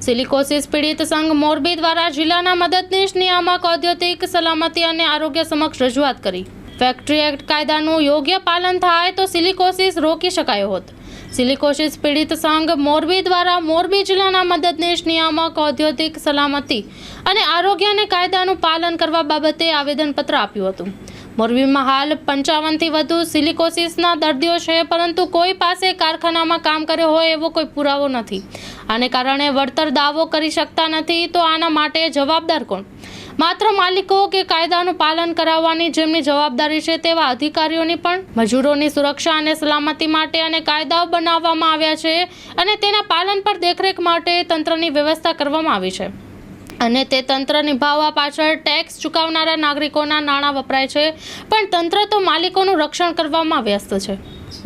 Silicosis પીડિત સંઘ મોરબી દ્વારા જિલ્લાના મદદનીશ નિયામક ઔદ્યોગિક સલામતી અને આરોગ્ય સમક્ષ રજૂઆત કરી। ફેક્ટરી એક્ટ કાયદાનું યોગ્ય પાલન થાય તો સિલિકોસિસ રોકી શકાયો હોત। સિલિકોસિસ પીડિત સંઘ મોરબી દ્વારા મોરબી જિલ્લાના મદદનીશ નિયામક ઔદ્યોગિક સલામતી અને આરોગ્યને કાયદાનું પાલન કરવા બાબતે આવેદનપત્ર આપ્યું હતું। મોરબીમાં હાલ 55થી વધુ સિલિકોસિસના દર્દીઓ છે, પરંતુ કોઈ પાસે કારખાનામાં કામ કર્યો હોય એવો કોઈ પુરાવો નથી। આને કારણે વળતર દાવો કરી શકતા નથી। તો આના માટે જવાબદાર કોણ? માત્ર માલિકો કે કાયદાનું પાલન કરાવવાની જેમની જવાબદારી છે તેવા અધિકારીઓની પણ? મજૂરોની સુરક્ષા અને સલામતી માટે અને કાયદાઓ બનાવવામાં આવ્યા છે અને તેના પાલન પર દેખરેખ માટે તંત્રની વ્યવસ્થા કરવામાં આવી છે અને તે તંત્ર નિભાવવા પાછળ ટેક્સ ચૂકવનારા નાગરિકોના નાણાં વપરાય છે, પણ તંત્ર તો માલિકોનું રક્ષણ કરવામાં વ્યસ્ત છે।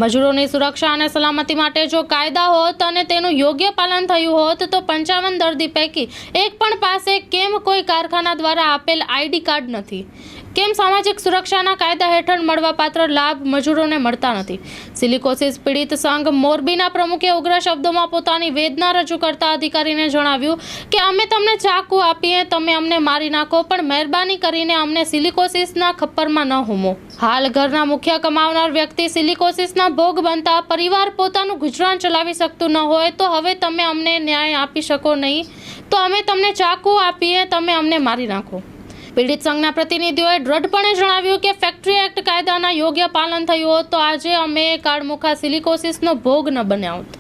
મજૂરોની સુરક્ષા અને સલામતી માટે જો કાયદા હોત અને તેનું યોગ્ય પાલન થયું હોત તો 55 દર્દી પૈકી એક પણ પાસે કેમ કોઈ કારખાના દ્વારા આપેલ આઈડી કાર્ડ નથી? કેમ સામાજિક સુરક્ષાના કાયદા હેઠળ મળવાપાત્ર લાભ મજૂરોને મળતા નથી? સિલિકોસિસ પીડિત સંઘ મોરબીના પ્રમુખે ઉગ્ર શબ્દોમાં પોતાની વેદના રજૂ કરતા અધિકારીને જણાવ્યું કે અમે તમને ચાકુ આપીએ, તમે અમને મારી નાખો, પણ મહેરબાની કરીને અમને સિલિકોસિસના ખપ્પરમાં ન હોમો। હાલ ઘરના મુખ્ય કમાવનાર વ્યક્તિ સિલિકોસિસના ભોગ બનતા પરિવાર પોતાનું ગુજરાન ચલાવી શકતું ન હોય તો હવે તમે અમને ન્યાય આપી શકો નહીં, તો અમે તમને ચાકુ આપીએ, તમે અમને મારી નાખો। પીડિત સંઘના પ્રતિનિધિઓએ દ્રઢપણે જણાવ્યું કે ફેક્ટરી એક્ટ કાયદાના યોગ્ય પાલન થયું હોત તો આજે અમે કાળમુખા સિલિકોસિસનો ભોગ ન બન્યા હોત।